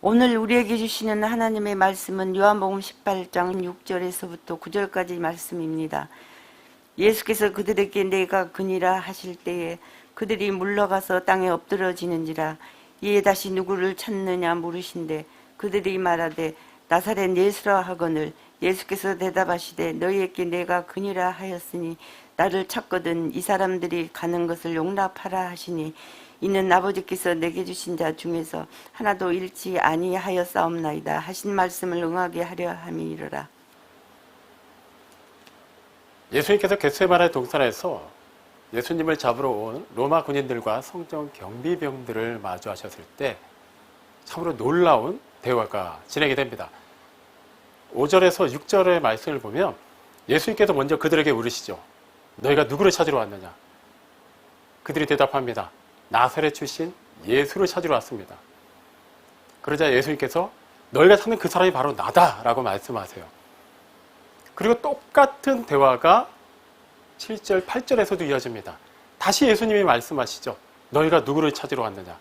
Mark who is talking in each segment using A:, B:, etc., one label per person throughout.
A: 오늘 우리에게 주시는 하나님의 말씀은 요한복음 18장 6절에서부터 9절까지 말씀입니다. 예수께서 그들에게 내가 그니라 하실 때에 그들이 물러가서 땅에 엎드러지는지라. 이에 다시 누구를 찾느냐 물으신대 그들이 말하되 나사렛 예수라 하거늘. 예수께서 대답하시되 너희에게 내가 그니라 하였으니 나를 찾거든 이 사람들이 가는 것을 용납하라 하시니 이는 아버지께서 내게 주신 자 중에서 하나도 잃지 아니하였사옵나이다 하신 말씀을 응하게 하려 함이니라.
B: 예수님께서 겟세마네 동산에서 예수님을 잡으러 온 로마 군인들과 성전 경비병들을 마주하셨을 때 참으로 놀라운 대화가 진행이 됩니다. 5절에서 6절의 말씀을 보면 예수님께서 먼저 그들에게 물으시죠. 너희가 누구를 찾으러 왔느냐? 그들이 대답합니다. 나사렛 출신 예수를 찾으러 왔습니다. 그러자 예수님께서 너희가 찾는 그 사람이 바로 나다라고 말씀하세요. 그리고 똑같은 대화가 7절, 8절에서도 이어집니다. 다시 예수님이 말씀하시죠. 너희가 누구를 찾으러 왔느냐?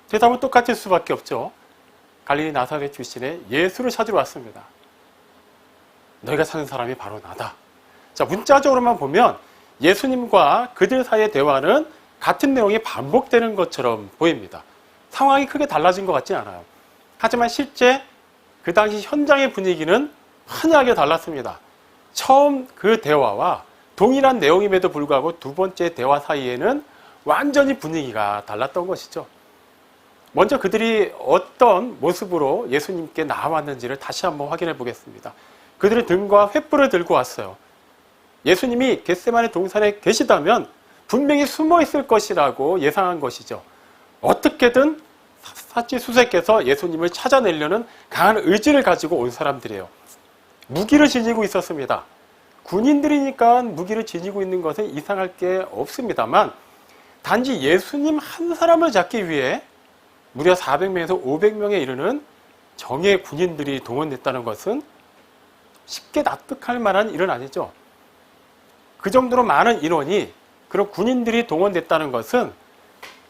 B: 대답은 똑같을 수밖에 없죠. 갈릴리 나사렛 출신의 예수를 찾으러 왔습니다. 너희가 찾는 사람이 바로 나다. 자, 문자적으로만 보면 예수님과 그들 사이의 대화는 같은 내용이 반복되는 것처럼 보입니다. 상황이 크게 달라진 것 같지 않아요. 하지만 실제 그 당시 현장의 분위기는 환하게 달랐습니다. 처음 그 대화와 동일한 내용임에도 불구하고 두 번째 대화 사이에는 완전히 분위기가 달랐던 것이죠. 먼저 그들이 어떤 모습으로 예수님께 나왔는지를 다시 한번 확인해 보겠습니다. 그들은 등과 횃불을 들고 왔어요. 예수님이 겟세마네 동산에 계시다면 분명히 숨어 있을 것이라고 예상한 것이죠. 어떻게든 사치수세께서 예수님을 찾아내려는 강한 의지를 가지고 온 사람들이에요. 무기를 지니고 있었습니다. 군인들이니까 무기를 지니고 있는 것은 이상할 게 없습니다만 단지 예수님 한 사람을 잡기 위해 무려 400명에서 500명에 이르는 정예 군인들이 동원됐다는 것은 쉽게 납득할 만한 일은 아니죠. 그 정도로 많은 인원이 그런 군인들이 동원됐다는 것은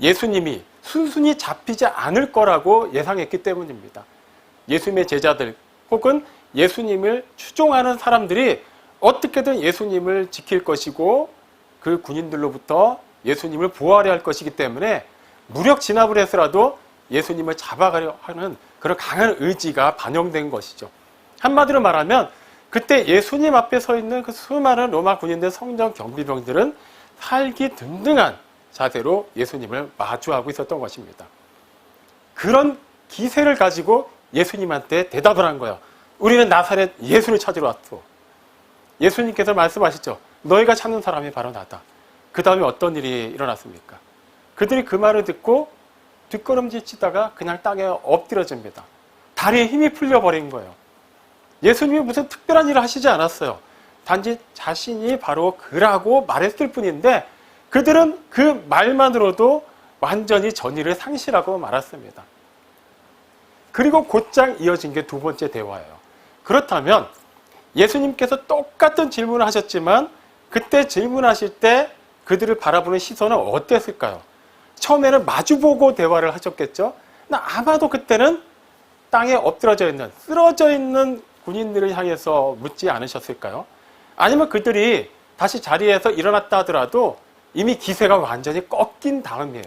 B: 예수님이 순순히 잡히지 않을 거라고 예상했기 때문입니다. 예수님의 제자들 혹은 예수님을 추종하는 사람들이 어떻게든 예수님을 지킬 것이고 그 군인들로부터 예수님을 보호하려 할 것이기 때문에 무력 진압을 해서라도 예수님을 잡아가려 하는 그런 강한 의지가 반영된 것이죠. 한마디로 말하면 그때 예수님 앞에 서 있는 그 수많은 로마 군인들 성전 경비병들은 살기 든든한 자세로 예수님을 마주하고 있었던 것입니다. 그런 기세를 가지고 예수님한테 대답을 한 거예요. 우리는 나사렛 예수를 찾으러 왔어. 예수님께서 말씀하시죠. 너희가 찾는 사람이 바로 나다. 그 다음에 어떤 일이 일어났습니까? 그들이 그 말을 듣고 뒷걸음질 치다가 그냥 땅에 엎드려집니다. 다리에 힘이 풀려버린 거예요. 예수님이 무슨 특별한 일을 하시지 않았어요. 단지 자신이 바로 그라고 말했을 뿐인데 그들은 그 말만으로도 완전히 전의를 상실하고 말았습니다. 그리고 곧장 이어진 게 두 번째 대화예요. 그렇다면 예수님께서 똑같은 질문을 하셨지만 그때 질문하실 때 그들을 바라보는 시선은 어땠을까요? 처음에는 마주보고 대화를 하셨겠죠? 아마도 그때는 땅에 엎드러져 있는, 쓰러져 있는 군인들을 향해서 묻지 않으셨을까요? 아니면 그들이 다시 자리에서 일어났다 하더라도 이미 기세가 완전히 꺾인 다음이에요.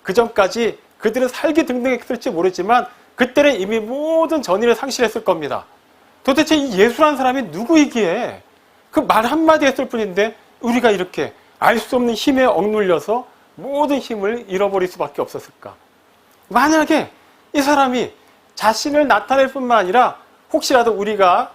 B: 그 전까지 그들은 살기 등등했을지 모르지만 그때는 이미 모든 전의를 상실했을 겁니다. 도대체 이 예수라는 사람이 누구이기에 그 말 한마디 했을 뿐인데 우리가 이렇게 알 수 없는 힘에 억눌려서 모든 힘을 잃어버릴 수밖에 없었을까? 만약에 이 사람이 자신을 나타낼 뿐만 아니라 혹시라도 우리가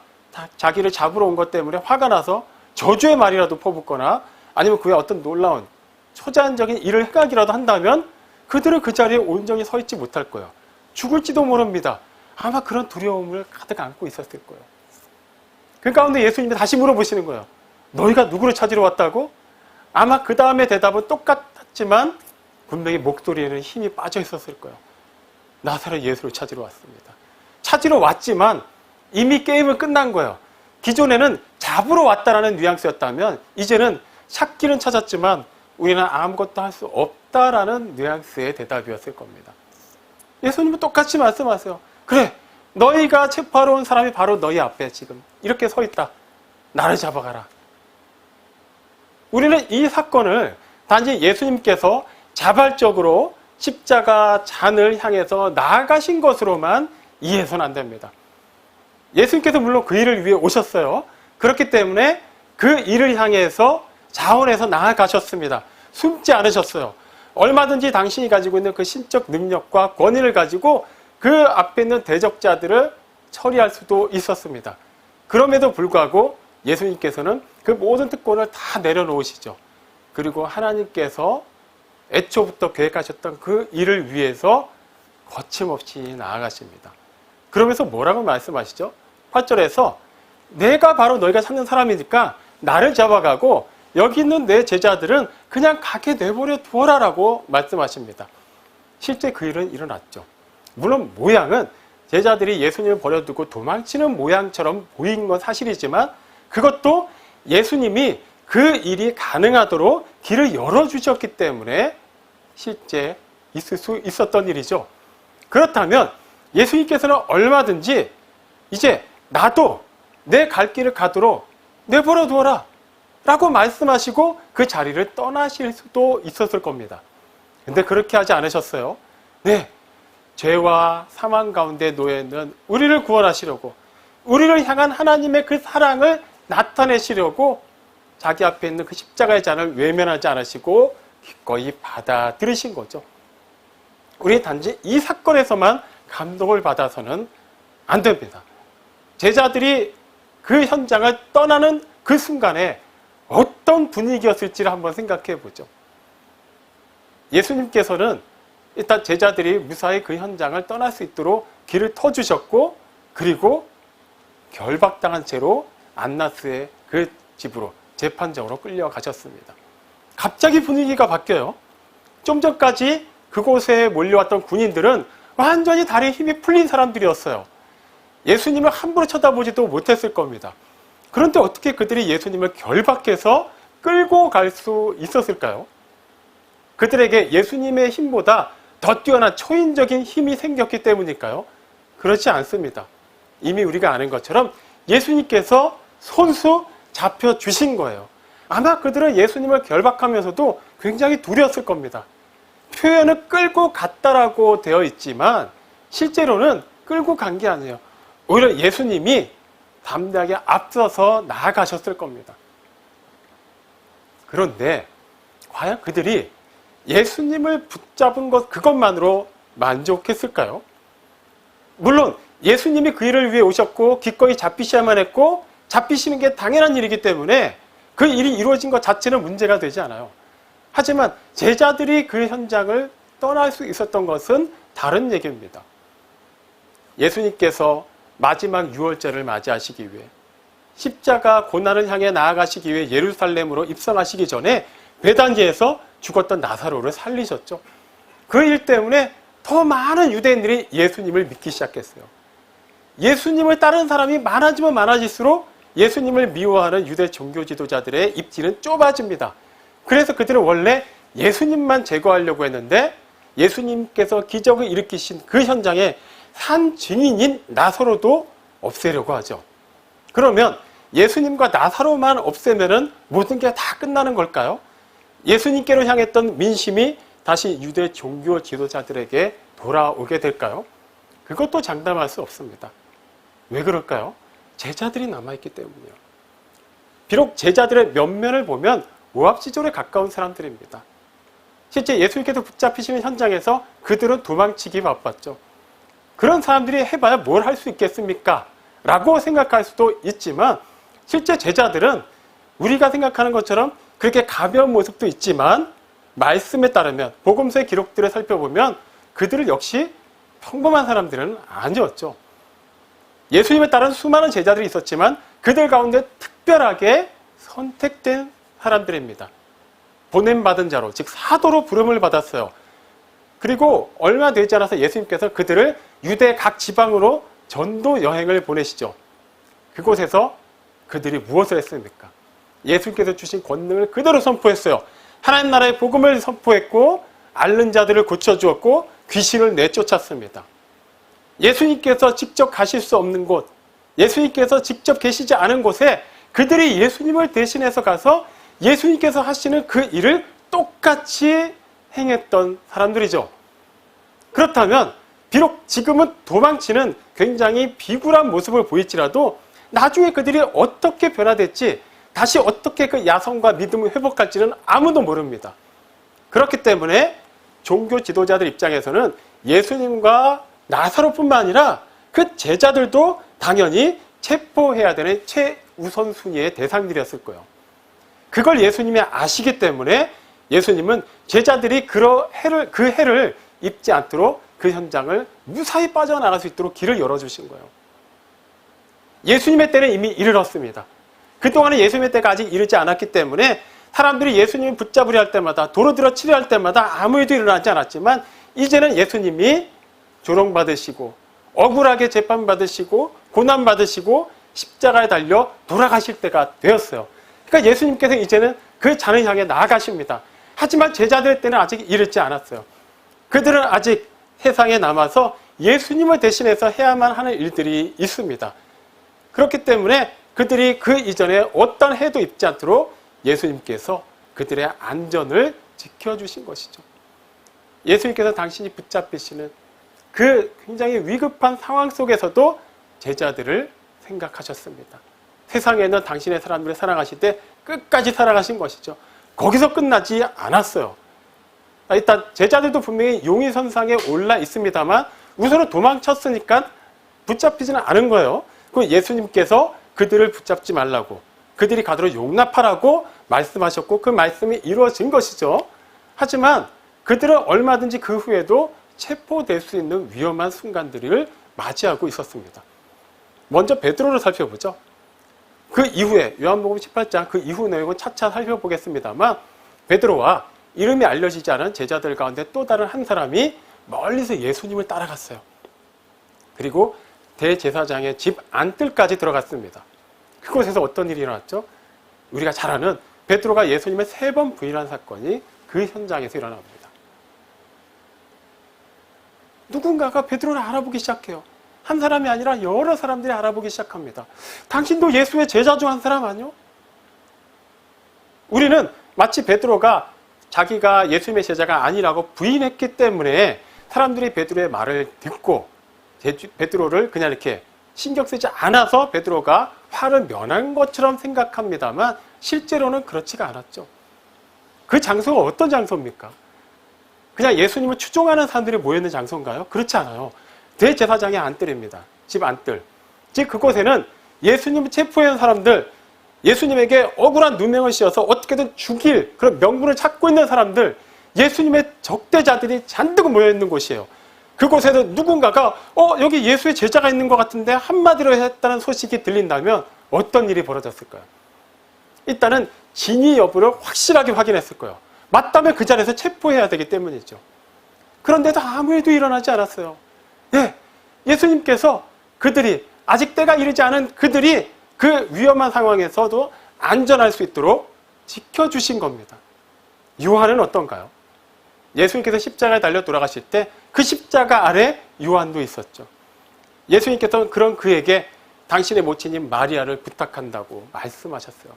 B: 자기를 잡으러 온 것 때문에 화가 나서 저주의 말이라도 퍼붓거나 아니면 그의 어떤 놀라운 초자연적인 일을 행하기라도 한다면 그들은 그 자리에 온전히 서 있지 못할 거예요. 죽을지도 모릅니다. 아마 그런 두려움을 가득 안고 있었을 거예요. 그 가운데 예수님이 다시 물어보시는 거예요. 너희가 누구를 찾으러 왔다고? 아마 그 다음에 대답은 똑같았지만 분명히 목소리에는 힘이 빠져 있었을 거예요. 나사렛 예수를 찾으러 왔습니다. 찾으러 왔지만 이미 게임은 끝난 거예요. 기존에는 잡으러 왔다라는 뉘앙스였다면 이제는 찾기는 찾았지만 우리는 아무것도 할 수 없다라는 뉘앙스의 대답이었을 겁니다. 예수님은 똑같이 말씀하세요. 그래, 너희가 체포하러 온 사람이 바로 너희 앞에 지금 이렇게 서 있다. 나를 잡아가라. 우리는 이 사건을 단지 예수님께서 자발적으로 십자가 잔을 향해서 나아가신 것으로만 이해해서는 안 됩니다. 예수님께서 물론 그 일을 위해 오셨어요. 그렇기 때문에 그 일을 향해서 자원해서 나아가셨습니다. 숨지 않으셨어요. 얼마든지 당신이 가지고 있는 그 신적 능력과 권위를 가지고 그 앞에 있는 대적자들을 처리할 수도 있었습니다. 그럼에도 불구하고 예수님께서는 그 모든 특권을 다 내려놓으시죠. 그리고 하나님께서 애초부터 계획하셨던 그 일을 위해서 거침없이 나아가십니다. 그러면서 뭐라고 말씀하시죠? 8절에서 내가 바로 너희가 찾는 사람이니까 나를 잡아가고 여기 있는 내 제자들은 그냥 가게 내버려 두어라라고 말씀하십니다. 실제 그 일은 일어났죠. 물론 모양은 제자들이 예수님을 버려두고 도망치는 모양처럼 보인 건 사실이지만 그것도 예수님이 그 일이 가능하도록 길을 열어주셨기 때문에 실제 있을 수 있었던 일이죠. 그렇다면 예수님께서는 얼마든지 이제 나도 내 갈 길을 가도록 내버려 두어라 라고 말씀하시고 그 자리를 떠나실 수도 있었을 겁니다. 근데 그렇게 하지 않으셨어요. 네, 죄와 사망 가운데 놓여 있는 우리를 구원하시려고, 우리를 향한 하나님의 그 사랑을 나타내시려고 자기 앞에 있는 그 십자가의 잔을 외면하지 않으시고 기꺼이 받아들이신 거죠. 우리 단지 이 사건에서만 감동을 받아서는 안 됩니다. 제자들이 그 현장을 떠나는 그 순간에 어떤 분위기였을지를 한번 생각해 보죠. 예수님께서는 일단 제자들이 무사히 그 현장을 떠날 수 있도록 길을 터주셨고, 그리고 결박당한 채로 안나스의 그 집으로 재판정으로 끌려가셨습니다. 갑자기 분위기가 바뀌어요. 좀 전까지 그곳에 몰려왔던 군인들은 완전히 다리에 힘이 풀린 사람들이었어요. 예수님을 함부로 쳐다보지도 못했을 겁니다. 그런데 어떻게 그들이 예수님을 결박해서 끌고 갈 수 있었을까요? 그들에게 예수님의 힘보다 더 뛰어난 초인적인 힘이 생겼기 때문일까요? 그렇지 않습니다. 이미 우리가 아는 것처럼 예수님께서 손수 잡혀주신 거예요. 아마 그들은 예수님을 결박하면서도 굉장히 두려웠을 겁니다. 표현은 끌고 갔다라고 되어 있지만 실제로는 끌고 간 게 아니에요. 오히려 예수님이 담대하게 앞서서 나아가셨을 겁니다. 그런데 과연 그들이 예수님을 붙잡은 것 그것만으로 만족했을까요? 물론 예수님이 그 일을 위해 오셨고 기꺼이 잡히셔야만 했고 잡히시는 게 당연한 일이기 때문에 그 일이 이루어진 것 자체는 문제가 되지 않아요. 하지만 제자들이 그 현장을 떠날 수 있었던 것은 다른 얘기입니다. 예수님께서 마지막 유월절을 맞이하시기 위해 십자가 고난을 향해 나아가시기 위해 예루살렘으로 입성하시기 전에 베다니에서 죽었던 나사로를 살리셨죠. 그 일 때문에 더 많은 유대인들이 예수님을 믿기 시작했어요. 예수님을 따르는 사람이 많아지면 많아질수록 예수님을 미워하는 유대 종교 지도자들의 입지는 좁아집니다. 그래서 그들은 원래 예수님만 제거하려고 했는데 예수님께서 기적을 일으키신 그 현장에 산 증인인 나사로도 없애려고 하죠. 그러면 예수님과 나사로만 없애면은 모든 게 다 끝나는 걸까요? 예수님께로 향했던 민심이 다시 유대 종교 지도자들에게 돌아오게 될까요? 그것도 장담할 수 없습니다. 왜 그럴까요? 제자들이 남아있기 때문이에요. 비록 제자들의 면면을 보면 모압지졸에 가까운 사람들입니다. 실제 예수님께서 붙잡히시는 현장에서 그들은 도망치기 바빴죠. 그런 사람들이 해봐야 뭘 할 수 있겠습니까? 라고 생각할 수도 있지만 실제 제자들은 우리가 생각하는 것처럼 그렇게 가벼운 모습도 있지만 말씀에 따르면 복음서의 기록들을 살펴보면 그들 역시 평범한 사람들은 아니었죠. 예수님에 따른 수많은 제자들이 있었지만 그들 가운데 특별하게 선택된 사람들입니다. 보냄받은 자로, 즉 사도로 부름을 받았어요. 그리고 얼마 되지 않아서 예수님께서 그들을 유대 각 지방으로 전도 여행을 보내시죠. 그곳에서 그들이 무엇을 했습니까? 예수님께서 주신 권능을 그대로 선포했어요. 하나님 나라의 복음을 선포했고 앓는 자들을 고쳐주었고 귀신을 내쫓았습니다. 예수님께서 직접 가실 수 없는 곳, 예수님께서 직접 계시지 않은 곳에 그들이 예수님을 대신해서 가서 예수님께서 하시는 그 일을 똑같이 행했던 사람들이죠. 그렇다면 비록 지금은 도망치는 굉장히 비굴한 모습을 보일지라도 나중에 그들이 어떻게 변화될지, 다시 어떻게 그 야성과 믿음을 회복할지는 아무도 모릅니다. 그렇기 때문에 종교 지도자들 입장에서는 예수님과 나사로뿐만 아니라 그 제자들도 당연히 체포해야 되는 최우선순위의 대상들이었을 거예요. 그걸 예수님이 아시기 때문에 예수님은 제자들이 그 해를 입지 않도록 그 현장을 무사히 빠져나갈 수 있도록 길을 열어주신 거예요. 예수님의 때는 이미 이르렀습니다. 그동안에 예수님의 때가 아직 이르지 않았기 때문에 사람들이 예수님을 붙잡으려 할 때마다, 도로 들어 치려 할 때마다 아무 일도 일어나지 않았지만 이제는 예수님이 조롱받으시고 억울하게 재판받으시고 고난받으시고 십자가에 달려 돌아가실 때가 되었어요. 그러니까 예수님께서 이제는 그 잔을 향해 나아가십니다. 하지만 제자들 때는 아직 이르지 않았어요. 그들은 아직 세상에 남아서 예수님을 대신해서 해야만 하는 일들이 있습니다. 그렇기 때문에 그들이 그 이전에 어떤 해도 입지 않도록 예수님께서 그들의 안전을 지켜주신 것이죠. 예수님께서 당신이 붙잡히시는 그 굉장히 위급한 상황 속에서도 제자들을 생각하셨습니다. 세상에 있는 당신의 사람들을 사랑하실 때 끝까지 사랑하신 것이죠. 거기서 끝나지 않았어요. 일단 제자들도 분명히 용의선상에 올라 있습니다만 우선은 도망쳤으니까 붙잡히지는 않은 거예요. 그 예수님께서 그들을 붙잡지 말라고, 그들이 가도록 용납하라고 말씀하셨고 그 말씀이 이루어진 것이죠. 하지만 그들은 얼마든지 그 후에도 체포될 수 있는 위험한 순간들을 맞이하고 있었습니다. 먼저 베드로를 살펴보죠. 그 이후에 요한복음 18장 그 이후 내용은 차차 살펴보겠습니다만 베드로와 이름이 알려지지 않은 제자들 가운데 또 다른 한 사람이 멀리서 예수님을 따라갔어요. 그리고 대제사장의 집 안뜰까지 들어갔습니다. 그곳에서 어떤 일이 일어났죠? 우리가 잘 아는 베드로가 예수님을 3번 부인한 사건이 그 현장에서 일어납니다. 누군가가 베드로를 알아보기 시작해요. 한 사람이 아니라 여러 사람들이 알아보기 시작합니다. 당신도 예수의 제자 중 한 사람 아니요? 우리는 마치 베드로가 자기가 예수님의 제자가 아니라고 부인했기 때문에 사람들이 베드로의 말을 듣고 베드로를 그냥 이렇게 신경 쓰지 않아서 베드로가 화를 면한 것처럼 생각합니다만 실제로는 그렇지가 않았죠. 그 장소가 어떤 장소입니까? 그냥 예수님을 추종하는 사람들이 모여있는 장소인가요? 그렇지 않아요. 대제사장의 안뜰입니다. 집 안뜰. 즉 그곳에는 예수님을 체포한 사람들, 예수님에게 억울한 누명을 씌워서 어떻게든 죽일 그런 명분을 찾고 있는 사람들, 예수님의 적대자들이 잔뜩 모여있는 곳이에요. 그곳에는 누군가가 여기 예수의 제자가 있는 것 같은데 한마디로 했다는 소식이 들린다면 어떤 일이 벌어졌을까요? 일단은 진위 여부를 확실하게 확인했을 거예요. 맞다면 그 자리에서 체포해야 되기 때문이죠. 그런데도 아무 일도 일어나지 않았어요. 네, 예수님께서 그들이 아직 때가 이르지 않은 그들이 그 위험한 상황에서도 안전할 수 있도록 지켜주신 겁니다. 요한은 어떤가요? 예수님께서 십자가에 달려 돌아가실 때 그 십자가 아래 요한도 있었죠. 예수님께서는 그런 그에게 당신의 모친인 마리아를 부탁한다고 말씀하셨어요.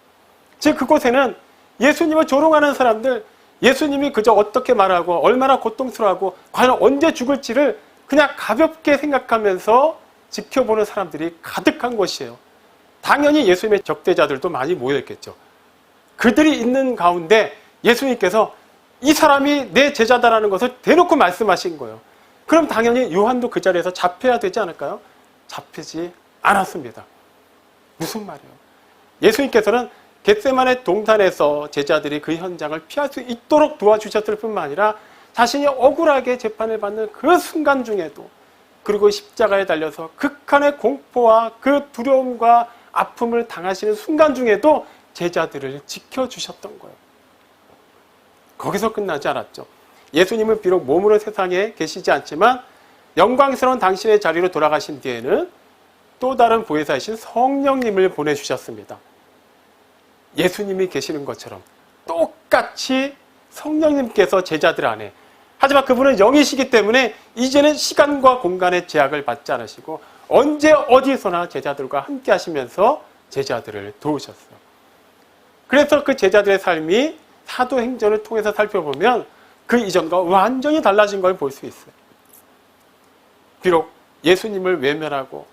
B: 즉 그곳에는 예수님을 조롱하는 사람들, 예수님이 그저 어떻게 말하고 얼마나 고통스러워하고 과연 언제 죽을지를 그냥 가볍게 생각하면서 지켜보는 사람들이 가득한 곳이에요. 당연히 예수님의 적대자들도 많이 모여있겠죠. 그들이 있는 가운데 예수님께서 이 사람이 내 제자다라는 것을 대놓고 말씀하신 거예요. 그럼 당연히 요한도 그 자리에서 잡혀야 되지 않을까요? 잡히지 않았습니다. 무슨 말이에요? 예수님께서는 겟세마네 동산에서 제자들이 그 현장을 피할 수 있도록 도와주셨을 뿐만 아니라 자신이 억울하게 재판을 받는 그 순간 중에도, 그리고 십자가에 달려서 극한의 공포와 그 두려움과 아픔을 당하시는 순간 중에도 제자들을 지켜주셨던 거예요. 거기서 끝나지 않았죠. 예수님은 비록 몸으로 세상에 계시지 않지만 영광스러운 당신의 자리로 돌아가신 뒤에는 또 다른 보혜사이신 성령님을 보내주셨습니다. 예수님이 계시는 것처럼 똑같이 성령님께서 제자들 안에 하지만 그분은 영이시기 때문에 이제는 시간과 공간의 제약을 받지 않으시고 언제 어디서나 제자들과 함께 하시면서 제자들을 도우셨어요. 그래서 그 제자들의 삶이 사도행전을 통해서 살펴보면 그 이전과 완전히 달라진 걸 볼 수 있어요. 비록 예수님을 외면하고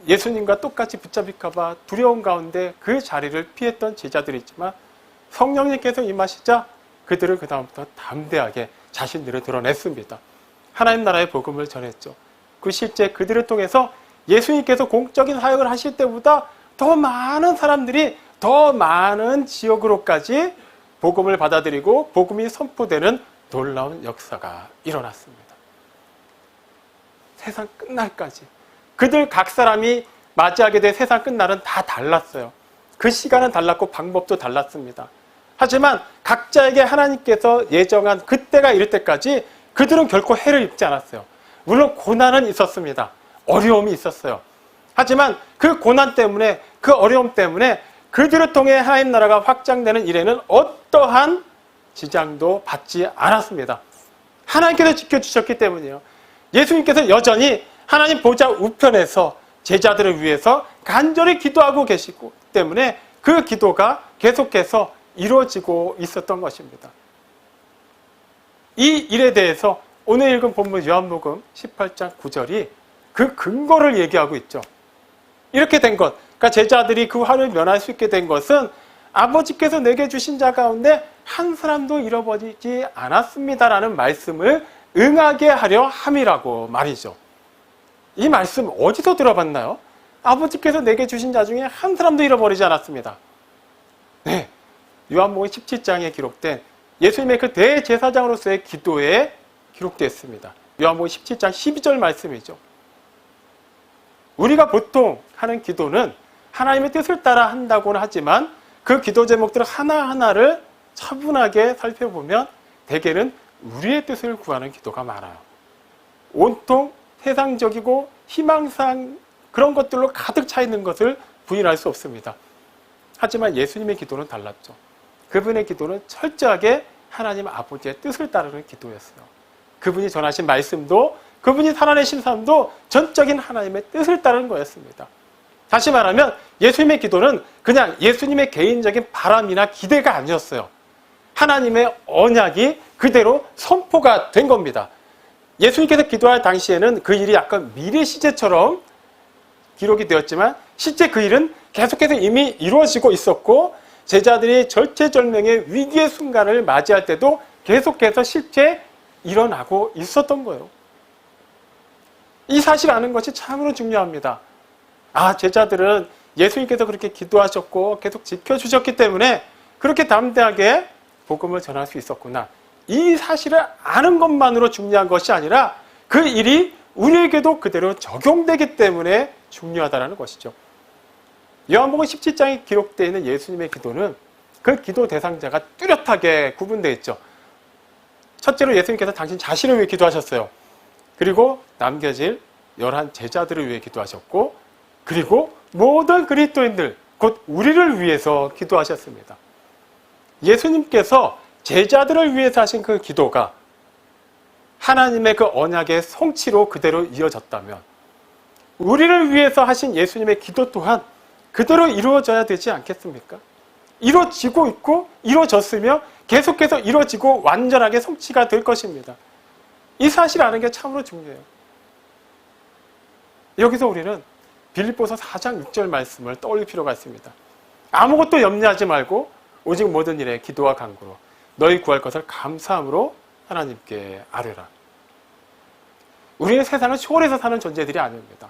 B: 예수님과 똑같이 붙잡힐까 봐 두려운 가운데 그 자리를 피했던 제자들이 있지만 성령님께서 임하시자 그들은 그 다음부터 담대하게 자신들을 드러냈습니다. 하나님 나라의 복음을 전했죠. 그 실제 그들을 통해서 예수님께서 공적인 사역을 하실 때보다 더 많은 사람들이 더 많은 지역으로까지 복음을 받아들이고 복음이 선포되는 놀라운 역사가 일어났습니다. 세상 끝날까지 그들 각 사람이 맞이하게 될 세상 끝날은 다 달랐어요. 그 시간은 달랐고 방법도 달랐습니다. 하지만 각자에게 하나님께서 예정한 그때가 이를 때까지 그들은 결코 해를 입지 않았어요. 물론 고난은 있었습니다. 어려움이 있었어요. 하지만 그 고난 때문에, 그 어려움 때문에 그들을 통해 하나님 나라가 확장되는 일에는 어떠한 지장도 받지 않았습니다. 하나님께서 지켜주셨기 때문이에요. 예수님께서 여전히 하나님 보좌 우편에서 제자들을 위해서 간절히 기도하고 계시고 때문에 그 기도가 계속해서 이루어지고 있었던 것입니다. 이 일에 대해서 오늘 읽은 본문 요한복음 18장 9절이 그 근거를 얘기하고 있죠. 이렇게 된 것, 그러니까 제자들이 그 화를 면할 수 있게 된 것은 아버지께서 내게 주신 자 가운데 한 사람도 잃어버리지 않았습니다라는 말씀을 응하게 하려 함이라고 말이죠. 이 말씀 어디서 들어봤나요? 아버지께서 내게 주신 자 중에 한 사람도 잃어버리지 않았습니다. 네, 요한복음 17장에 기록된 예수님의 그 대제사장으로서의 기도에 기록되어 있습니다. 요한복음 17장 12절 말씀이죠. 우리가 보통 하는 기도는 하나님의 뜻을 따라 한다고는 하지만 그 기도 제목들 하나하나를 차분하게 살펴보면 대개는 우리의 뜻을 구하는 기도가 많아요. 온통 세상적이고 희망상 그런 것들로 가득 차 있는 것을 부인할 수 없습니다. 하지만 예수님의 기도는 달랐죠. 그분의 기도는 철저하게 하나님 아버지의 뜻을 따르는 기도였어요. 그분이 전하신 말씀도 그분이 살아내신 삶도 전적인 하나님의 뜻을 따르는 거였습니다. 다시 말하면 예수님의 기도는 그냥 예수님의 개인적인 바람이나 기대가 아니었어요. 하나님의 언약이 그대로 선포가 된 겁니다. 예수님께서 기도할 당시에는 그 일이 약간 미래 시제처럼 기록이 되었지만 실제 그 일은 계속해서 이미 이루어지고 있었고 제자들이 절체절명의 위기의 순간을 맞이할 때도 계속해서 실제 일어나고 있었던 거예요. 이 사실 아는 것이 참으로 중요합니다. 아, 제자들은 예수님께서 그렇게 기도하셨고 계속 지켜주셨기 때문에 그렇게 담대하게 복음을 전할 수 있었구나. 이 사실을 아는 것만으로 중요한 것이 아니라 그 일이 우리에게도 그대로 적용되기 때문에 중요하다는 것이죠. 요한복음 17장에 기록되어 있는 예수님의 기도는 그 기도 대상자가 뚜렷하게 구분되어 있죠. 첫째로 예수님께서 당신 자신을 위해 기도하셨어요. 그리고 남겨질 11 제자들을 위해 기도하셨고 그리고 모든 그리스도인들 곧 우리를 위해서 기도하셨습니다. 예수님께서 제자들을 위해서 하신 그 기도가 하나님의 그 언약의 성취로 그대로 이어졌다면 우리를 위해서 하신 예수님의 기도 또한 그대로 이루어져야 되지 않겠습니까? 이루어지고 있고 이루어졌으며 계속해서 이루어지고 완전하게 성취가 될 것입니다. 이 사실을 아는 게 참으로 중요해요. 여기서 우리는 빌립보서 4장 6절 말씀을 떠올릴 필요가 있습니다. 아무것도 염려하지 말고 오직 모든 일에 기도와 간구로 너희 구할 것을 감사함으로 하나님께 아뢰라. 우리는 세상을 초월해서 사는 존재들이 아닙니다.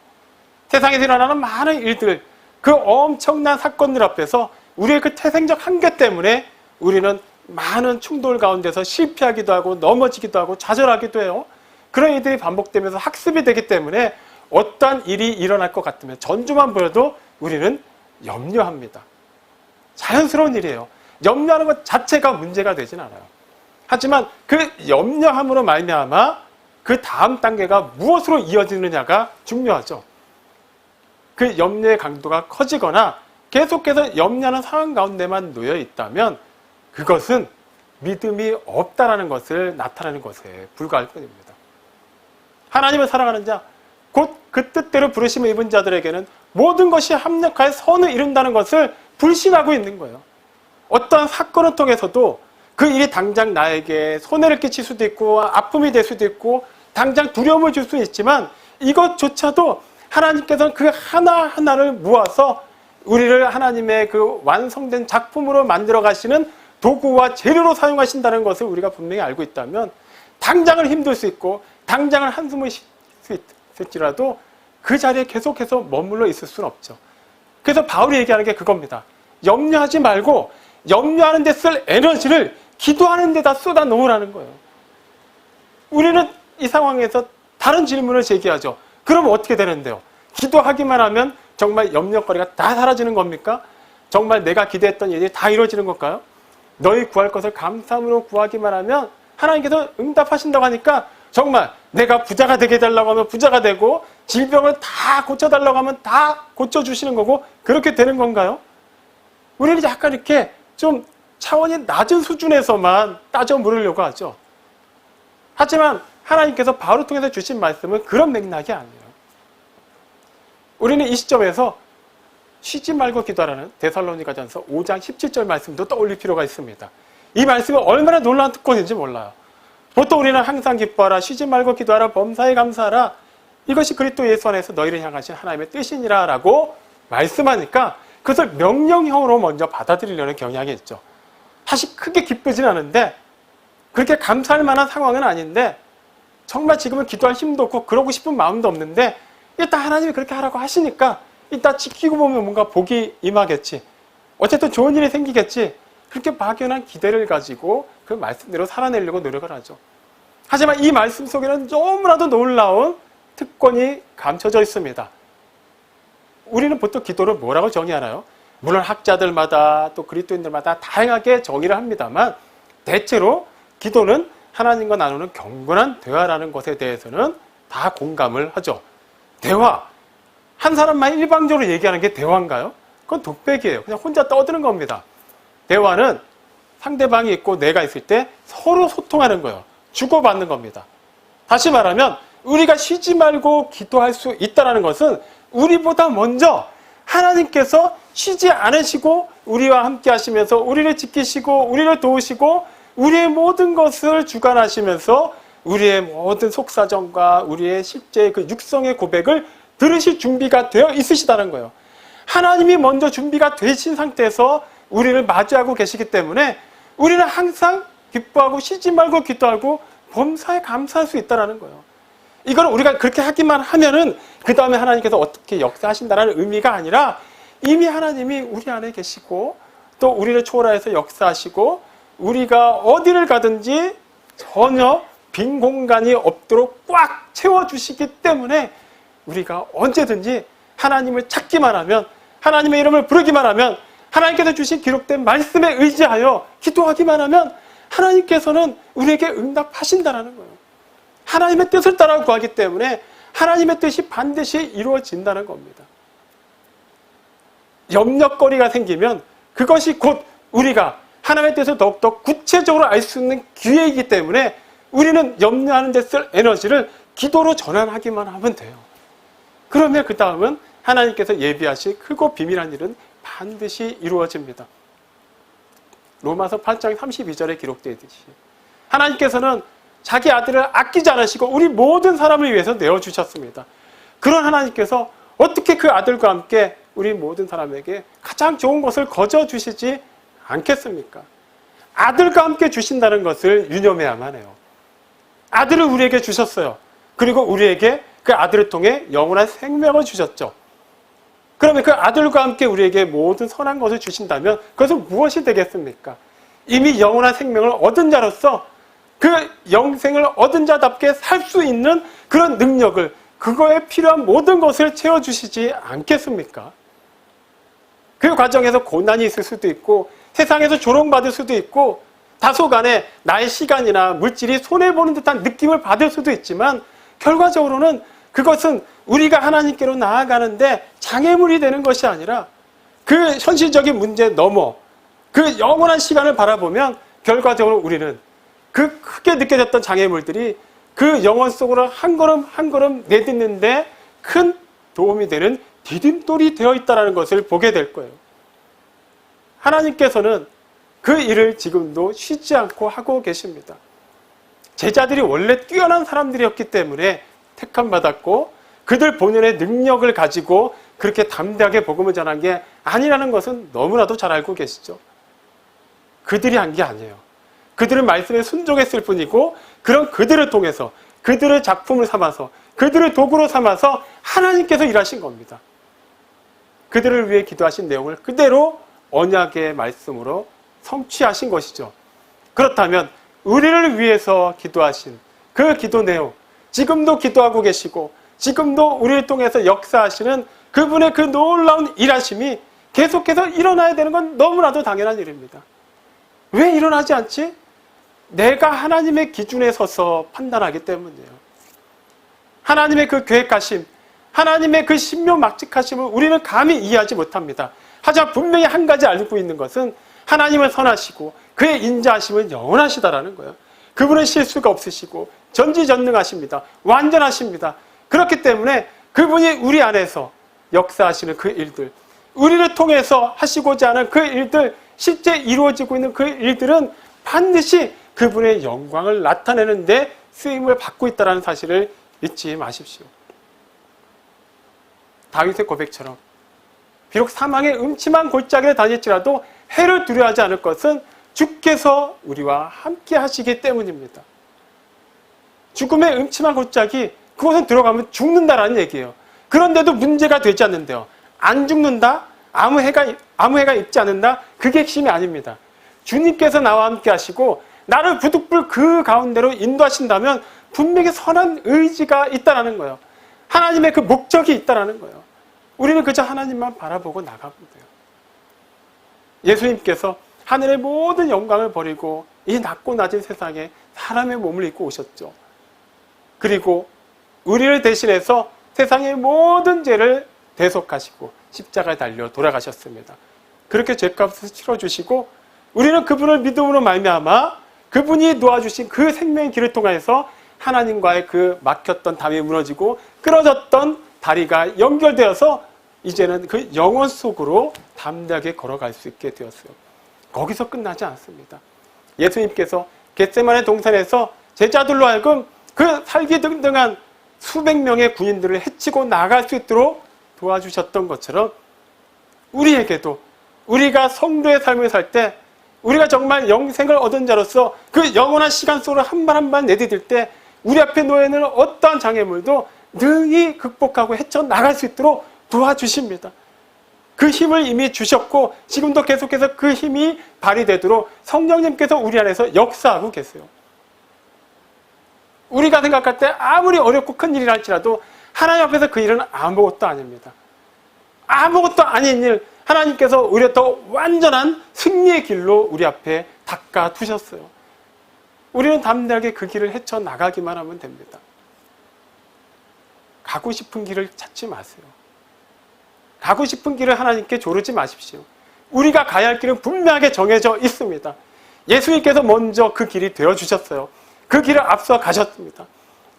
B: 세상에서 일어나는 많은 일들, 그 엄청난 사건들 앞에서 우리의 그 태생적 한계 때문에 우리는 많은 충돌 가운데서 실패하기도 하고 넘어지기도 하고 좌절하기도 해요. 그런 일들이 반복되면서 학습이 되기 때문에 어떠한 일이 일어날 것 같으면 전주만 보여도 우리는 염려합니다. 자연스러운 일이에요. 염려하는 것 자체가 문제가 되진 않아요. 하지만 그 염려함으로 말미암아 그 다음 단계가 무엇으로 이어지느냐가 중요하죠. 그 염려의 강도가 커지거나 계속해서 염려하는 상황 가운데만 놓여 있다면 그것은 믿음이 없다라는 것을 나타내는 것에 불과할 뿐입니다. 하나님을 사랑하는 자, 곧 그 뜻대로 부르심을 입은 자들에게는 모든 것이 합력하여 선을 이룬다는 것을 불신하고 있는 거예요. 어떠한 사건을 통해서도 그 일이 당장 나에게 손해를 끼칠 수도 있고 아픔이 될 수도 있고 당장 두려움을 줄 수 있지만 이것조차도 하나님께서는 그 하나하나를 모아서 우리를 하나님의 그 완성된 작품으로 만들어 가시는 도구와 재료로 사용하신다는 것을 우리가 분명히 알고 있다면 당장은 힘들 수 있고 당장은 한숨을 쉴 수 있을지라도 그 자리에 계속해서 머물러 있을 수는 없죠. 그래서 바울이 얘기하는 게 그겁니다. 염려하지 말고 염려하는 데 쓸 에너지를 기도하는 데다 쏟아 놓으라는 거예요. 우리는 이 상황에서 다른 질문을 제기하죠. 그럼 어떻게 되는데요? 기도하기만 하면 정말 염려거리가 다 사라지는 겁니까? 정말 내가 기대했던 일이 다 이루어지는 걸까요? 너희 구할 것을 감사함으로 구하기만 하면 하나님께서 응답하신다고 하니까 정말 내가 부자가 되게 해달라고 하면 부자가 되고 질병을 다 고쳐달라고 하면 다 고쳐주시는 거고 그렇게 되는 건가요? 우리는 약간 이렇게 좀 차원이 낮은 수준에서만 따져 물으려고 하죠. 하지만 하나님께서 바울을 통해서 주신 말씀은 그런 맥락이 아니에요. 우리는 이 시점에서 쉬지 말고 기도하라는 데살로니가전서 5장 17절 말씀도 떠올릴 필요가 있습니다. 이 말씀은 얼마나 놀라운 특권인지 몰라요. 보통 우리는 항상 기뻐하라, 쉬지 말고 기도하라, 범사에 감사하라. 이것이 그리스도 예수 안에서 너희를 향하신 하나님의 뜻이니라 라고 말씀하니까 그것을 명령형으로 먼저 받아들이려는 경향이 있죠. 사실 크게 기쁘진 않은데 그렇게 감사할 만한 상황은 아닌데 정말 지금은 기도할 힘도 없고 그러고 싶은 마음도 없는데 일단 하나님이 그렇게 하라고 하시니까 일단 지키고 보면 뭔가 복이 임하겠지. 어쨌든 좋은 일이 생기겠지. 그렇게 막연한 기대를 가지고 그 말씀대로 살아내려고 노력을 하죠. 하지만 이 말씀 속에는 너무나도 놀라운 특권이 감춰져 있습니다. 우리는 보통 기도를 뭐라고 정의하나요? 물론 학자들마다 또 그리스도인들마다 다양하게 정의를 합니다만 대체로 기도는 하나님과 나누는 경건한 대화라는 것에 대해서는 다 공감을 하죠. 대화. 한 사람만 일방적으로 얘기하는 게 대화인가요? 그건 독백이에요. 그냥 혼자 떠드는 겁니다. 대화는 상대방이 있고 내가 있을 때 서로 소통하는 거예요. 주고받는 겁니다. 다시 말하면 우리가 쉬지 말고 기도할 수 있다는 것은 우리보다 먼저 하나님께서 쉬지 않으시고 우리와 함께 하시면서 우리를 지키시고 우리를 도우시고 우리의 모든 것을 주관하시면서 우리의 모든 속사정과 우리의 실제 그 육성의 고백을 들으실 준비가 되어 있으시다는 거예요. 하나님이 먼저 준비가 되신 상태에서 우리를 맞이하고 계시기 때문에 우리는 항상 기뻐하고 쉬지 말고 기도하고 범사에 감사할 수 있다는 거예요. 이건 우리가 그렇게 하기만 하면은 그 다음에 하나님께서 어떻게 역사하신다는 의미가 아니라 이미 하나님이 우리 안에 계시고 또 우리를 초월해서 역사하시고 우리가 어디를 가든지 전혀 빈 공간이 없도록 꽉 채워주시기 때문에 우리가 언제든지 하나님을 찾기만 하면 하나님의 이름을 부르기만 하면 하나님께서 주신 기록된 말씀에 의지하여 기도하기만 하면 하나님께서는 우리에게 응답하신다는 거예요. 하나님의 뜻을 따라 구하기 때문에 하나님의 뜻이 반드시 이루어진다는 겁니다. 염려거리가 생기면 그것이 곧 우리가 하나님의 뜻을 더욱더 구체적으로 알 수 있는 기회이기 때문에 우리는 염려하는 데 쓸 에너지를 기도로 전환하기만 하면 돼요. 그러면 그 다음은 하나님께서 예비하실 크고 비밀한 일은 반드시 이루어집니다. 로마서 8장 32절에 기록되어 있듯이 하나님께서는 자기 아들을 아끼지 않으시고 우리 모든 사람을 위해서 내어주셨습니다. 그런 하나님께서 어떻게 그 아들과 함께 우리 모든 사람에게 가장 좋은 것을 거저주시지 않겠습니까? 아들과 함께 주신다는 것을 유념해야만 해요. 아들을 우리에게 주셨어요. 그리고 우리에게 그 아들을 통해 영원한 생명을 주셨죠. 그러면 그 아들과 함께 우리에게 모든 선한 것을 주신다면 그것은 무엇이 되겠습니까? 이미 영원한 생명을 얻은 자로서 그 영생을 얻은 자답게 살 수 있는 그런 능력을 그거에 필요한 모든 것을 채워주시지 않겠습니까? 그 과정에서 고난이 있을 수도 있고 세상에서 조롱받을 수도 있고 다소간에 나의 시간이나 물질이 손해보는 듯한 느낌을 받을 수도 있지만 결과적으로는 그것은 우리가 하나님께로 나아가는데 장애물이 되는 것이 아니라 그 현실적인 문제 넘어 그 영원한 시간을 바라보면 결과적으로 우리는 그 크게 느껴졌던 장애물들이 그 영혼 속으로 한 걸음 한 걸음 내딛는데 큰 도움이 되는 디딤돌이 되어 있다는 것을 보게 될 거예요. 하나님께서는 그 일을 지금도 쉬지 않고 하고 계십니다. 제자들이 원래 뛰어난 사람들이었기 때문에 택함받았고 그들 본연의 능력을 가지고 그렇게 담대하게 복음을 전한 게 아니라는 것은 너무나도 잘 알고 계시죠. 그들이 한 게 아니에요. 그들은 말씀에 순종했을 뿐이고 그런 그들을 통해서 그들의 작품을 삼아서 그들을 도구로 삼아서 하나님께서 일하신 겁니다. 그들을 위해 기도하신 내용을 그대로 언약의 말씀으로 성취하신 것이죠. 그렇다면 우리를 위해서 기도하신 그 기도 내용, 지금도 기도하고 계시고 지금도 우리를 통해서 역사하시는 그분의 그 놀라운 일하심이 계속해서 일어나야 되는 건 너무나도 당연한 일입니다. 왜 일어나지 않지? 내가 하나님의 기준에 서서 판단하기 때문이에요. 하나님의 그 계획하심, 하나님의 그 신묘막직하심을 우리는 감히 이해하지 못합니다. 하지만 분명히 한 가지 알고 있는 것은 하나님은 선하시고 그의 인자하심은 영원하시다라는 거예요. 그분은 실수가 없으시고 전지전능하십니다. 완전하십니다. 그렇기 때문에 그분이 우리 안에서 역사하시는 그 일들, 우리를 통해서 하시고자 하는 그 일들, 실제 이루어지고 있는 그 일들은 반드시 그분의 영광을 나타내는 데 쓰임을 받고 있다는 사실을 잊지 마십시오. 다윗의 고백처럼 비록 사망의 음침한 골짜기를 다닐지라도 해를 두려워하지 않을 것은 주께서 우리와 함께 하시기 때문입니다. 죽음의 음침한 골짜기, 그곳은 들어가면 죽는다라는 얘기예요. 그런데도 문제가 되지 않는데요. 안 죽는다? 아무 해가 있지 않는다? 그게 핵심이 아닙니다. 주님께서 나와 함께 하시고 나를 부득불 그 가운데로 인도하신다면 분명히 선한 의지가 있다는 거예요. 하나님의 그 목적이 있다는 거예요. 우리는 그저 하나님만 바라보고 나가면 돼요. 예수님께서 하늘의 모든 영광을 버리고 이 낮고 낮은 세상에 사람의 몸을 입고 오셨죠. 그리고 우리를 대신해서 세상의 모든 죄를 대속하시고 십자가에 달려 돌아가셨습니다. 그렇게 죄값을 치러주시고 우리는 그분을 믿음으로 말미암아 그분이 놓아주신 그 생명의 길을 통해서 하나님과의 그 막혔던 담이 무너지고 끊어졌던 다리가 연결되어서 이제는 그 영원 속으로 담대하게 걸어갈 수 있게 되었어요. 거기서 끝나지 않습니다. 예수님께서 겟세마네 동산에서 제자들로 하여금 그 살기등등한 수백 명의 군인들을 해치고 나갈 수 있도록 도와주셨던 것처럼 우리에게도 우리가 성도의 삶을 살 때 우리가 정말 영생을 얻은 자로서 그 영원한 시간 속으로 한 발 한 발 내디딜 때 우리 앞에 놓여있는 어떠한 장애물도 능히 극복하고 헤쳐나갈 수 있도록 도와주십니다. 그 힘을 이미 주셨고 지금도 계속해서 그 힘이 발휘되도록 성령님께서 우리 안에서 역사하고 계세요. 우리가 생각할 때 아무리 어렵고 큰 일이라 할지라도 하나님 앞에서 그 일은 아무것도 아닙니다. 아무것도 아닌 일, 하나님께서 오히려 더 완전한 승리의 길로 우리 앞에 닦아 두셨어요. 우리는 담대하게 그 길을 헤쳐나가기만 하면 됩니다. 가고 싶은 길을 찾지 마세요. 가고 싶은 길을 하나님께 조르지 마십시오. 우리가 가야 할 길은 분명하게 정해져 있습니다. 예수님께서 먼저 그 길이 되어주셨어요. 그 길을 앞서 가셨습니다.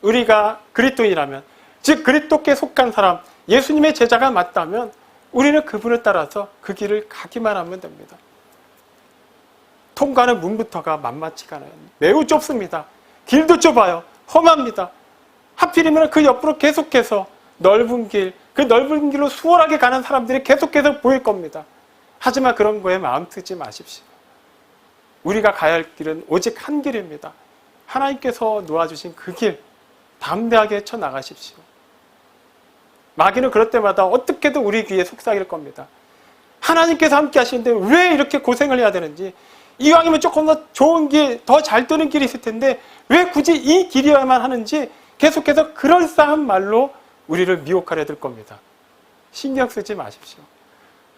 B: 우리가 그리스도인이라면, 즉 그리스도께 속한 사람, 예수님의 제자가 맞다면 우리는 그분을 따라서 그 길을 가기만 하면 됩니다. 통과하는 문부터가 만만치가 않아요. 매우 좁습니다. 길도 좁아요. 험합니다. 하필이면 그 옆으로 계속해서 넓은 길, 그 넓은 길로 수월하게 가는 사람들이 계속해서 보일 겁니다. 하지만 그런 거에 마음 쓰지 마십시오. 우리가 가야 할 길은 오직 한 길입니다. 하나님께서 놓아주신 그 길, 담대하게 쳐나가십시오. 마귀는 그럴 때마다 어떻게든 우리 귀에 속삭일 겁니다. 하나님께서 함께 하시는데 왜 이렇게 고생을 해야 되는지, 이왕이면 조금 더 좋은 길, 더 잘 되는 길이 있을 텐데 왜 굳이 이 길이어야만 하는지 계속해서 그럴싸한 말로 우리를 미혹하려 들 겁니다. 신경 쓰지 마십시오.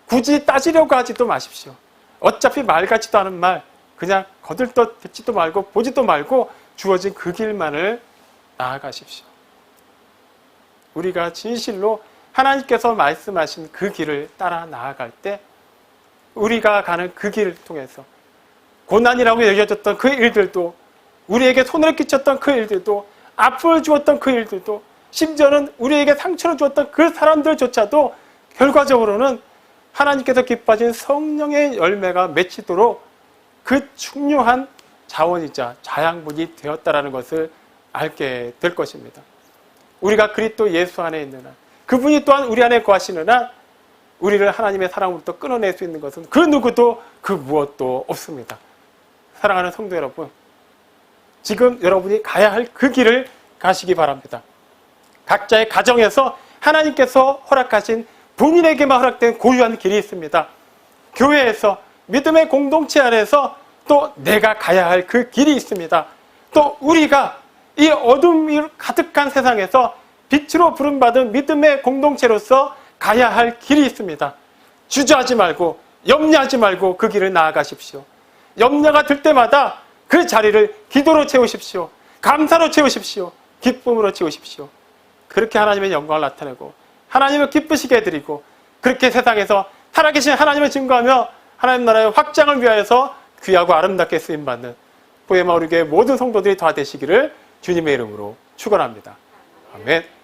B: 굳이 따지려고 하지도 마십시오. 어차피 말 같지도 않은 말, 그냥 거들떠듣지도 말고 보지도 말고 주어진 그 길만을 나아가십시오. 우리가 진실로 하나님께서 말씀하신 그 길을 따라 나아갈 때 우리가 가는 그 길을 통해서 고난이라고 여겨졌던 그 일들도, 우리에게 손해를 끼쳤던 그 일들도, 아픔을 주었던 그 일들도, 심지어는 우리에게 상처를 주었던 그 사람들조차도 결과적으로는 하나님께서 기뻐하신 성령의 열매가 맺히도록 그 중요한 자원이자 자양분이 되었다라는 것을 알게 될 것입니다. 우리가 그리스도 예수 안에 있는 한, 그분이 또한 우리 안에 거하시는 한 우리를 하나님의 사랑으로부터 끊어낼 수 있는 것은 그 누구도 그 무엇도 없습니다. 사랑하는 성도 여러분, 지금 여러분이 가야 할 그 길을 가시기 바랍니다. 각자의 가정에서 하나님께서 허락하신 본인에게만 허락된 고유한 길이 있습니다. 교회에서, 믿음의 공동체 안에서 또 내가 가야 할 그 길이 있습니다. 또 우리가 이 어둠이 가득한 세상에서 빛으로 부름받은 믿음의 공동체로서 가야 할 길이 있습니다. 주저하지 말고, 염려하지 말고 그 길을 나아가십시오. 염려가 들 때마다 그 자리를 기도로 채우십시오. 감사로 채우십시오. 기쁨으로 채우십시오. 그렇게 하나님의 영광을 나타내고 하나님을 기쁘시게 해드리고, 그렇게 세상에서 살아계신 하나님을 증거하며 하나님 나라의 확장을 위하여서 귀하고 아름답게 쓰임받는 포에마 우리 교회 모든 성도들이 다 되시기를 주님의 이름으로 축원합니다. 아멘.